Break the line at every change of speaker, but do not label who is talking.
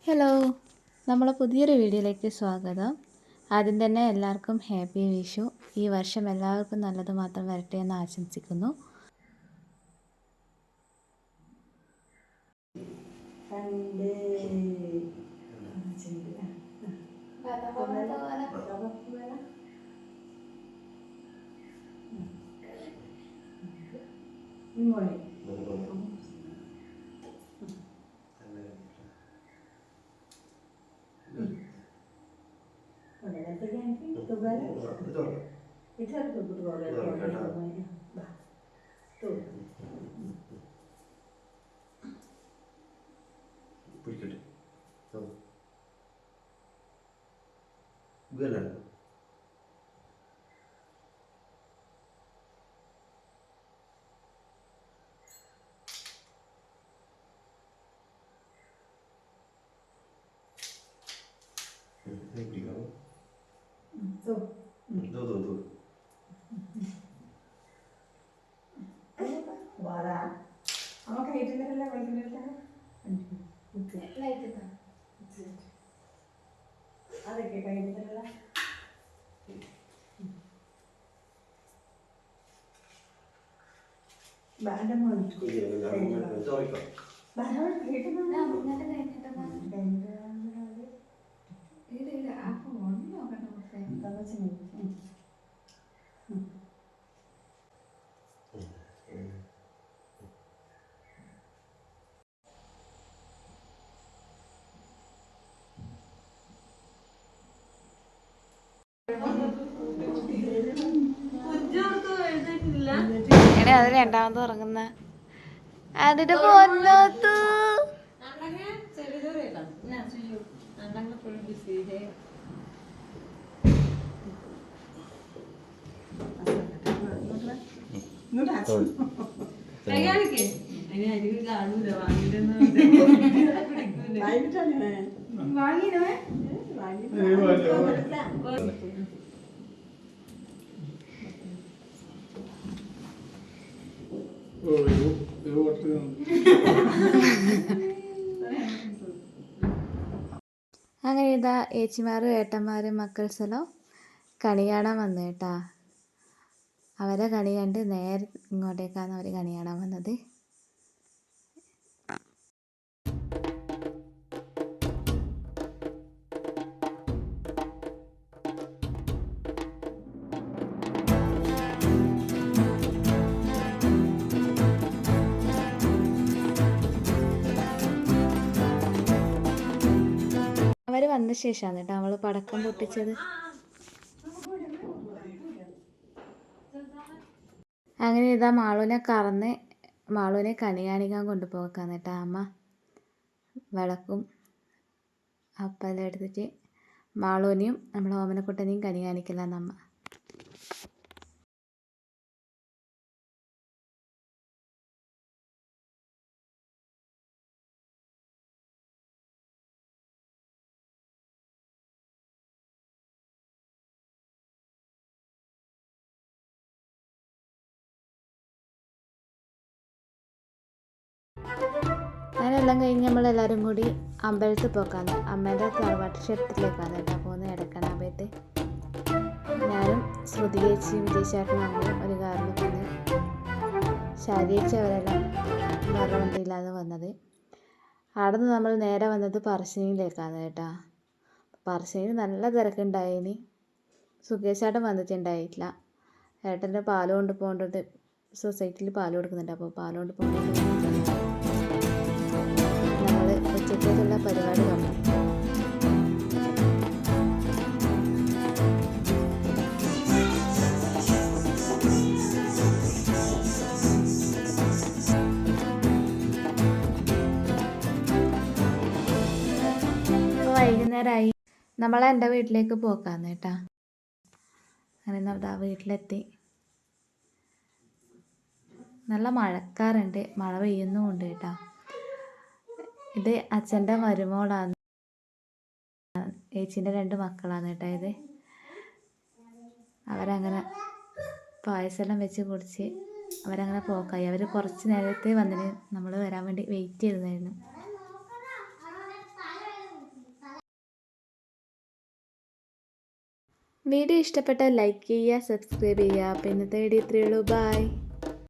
Hello, നമ്മളെ പുതിയൊരു വീഡിയോയിലേക്ക് സ്വാഗതം. ആദ്യം തന്നെ എല്ലാവർക്കും ഹാപ്പി വിഷു. ഈ വർഷം എല്ലാവർക്കും നല്ലത് മാത്രം വരട്ടെ എന്ന് ആശംസിക്കുന്നു. അത് രണ്ടാമത് ഉറങ്ങുന്ന അതിന്റെ പൊന്നോത്തു അങ്ങനെ ഇതാ ഏച്ചിമാരും ഏട്ടന്മാരും മക്കൾസെല്ലാം കണി കാണാൻ വന്നു കേട്ടാ. അവരെ കണി കണ്ട് നേരെ ഇങ്ങോട്ടേക്കാണ് അവർ കണി കാണാൻ വന്നത്. അവർ വന്ന ശേഷമാണ് കേട്ടോ നമ്മൾ പടക്കം പൊട്ടിച്ചത്. അങ്ങനെ ഇതാ മാളുവിനെ കണി കാണിക്കാൻ കൊണ്ടുപോകാന്ന് കേട്ടോ അമ്മ. വിളക്കും അപ്പെല്ലാം എടുത്തിട്ട് മാളുവിനെയും നമ്മളെ ഓമനക്കുട്ടനെയും കണി കാണിക്കലാന്ന് അമ്മ. അതിനെല്ലാം കഴിഞ്ഞ് നമ്മളെല്ലാവരും കൂടി അമ്പലത്തിൽ പോക്കാന്ന്. അമ്മേൻ്റെ തറവാട്ട് ക്ഷേത്രത്തിലേക്കാണ് കേട്ടോ പോകുന്നത് എടക്കണാമ്പേട്ട്. ഞാനും ശ്രുതി ചേച്ചിയും വിജയചേട്ടനും അമ്മയും ഒരു കാറിൽ പോന്ന്. ശാരി ചേച്ചി അവരെല്ലാം വേറെ വണ്ടിയിലാണ് വന്നത്. അവിടെ നിന്ന് നമ്മൾ നേരെ വന്നത് പറശ്ശിനിയിലേക്കാണ് കേട്ടോ. പറശ്ശിനിയിൽ നല്ല തിരക്കുണ്ടായിനി. സുഖേശേട്ടൻ വന്നിട്ടുണ്ടായിട്ടില്ല. ഏട്ടൻ്റെ പാല് കൊണ്ട് പോകേണ്ടത് സൊസൈറ്റിയിൽ പാല് കൊടുക്കുന്നുണ്ട്. അപ്പോൾ പാല് കൊണ്ട് പോകേണ്ടത് നമ്മൾ ഉച്ചത്തേക്കുള്ള പരിപാടി കണ്ടു. വൈകുന്നേരമായി. നമ്മളെ എൻ്റെ വീട്ടിലേക്ക് പോക്കാന്ന് കേട്ടാ. അങ്ങനെ നമ്മൾ വീട്ടിലെത്തി. നല്ല മഴക്കാറുണ്ട്, മഴ പെയ്യുന്നുമുണ്ട് കേട്ടോ. ഇത് അച്ഛൻ്റെ മരുമോളാണ്, ഏച്ചീൻ്റെ 2 മക്കളാണ് കേട്ടോ ഇത്. അവരങ്ങനെ പായസമെല്ലാം വെച്ച് കുടിച്ച് അവരങ്ങനെ പോക്കായി. അവർ കുറച്ച് നേരത്തെ വന്നിട്ട് നമ്മൾ വരാൻ വേണ്ടി വെയിറ്റ് ചെയ്തിരുന്നു. വീഡിയോ ഇഷ്ടപ്പെട്ടാൽ ലൈക്ക് ചെയ്യുക, സബ്സ്ക്രൈബ് ചെയ്യുക. അപ്പോൾ ഇന്നത്തെ വീഡിയോ ഇത്രയേ ഉള്ളൂ. ബൈ.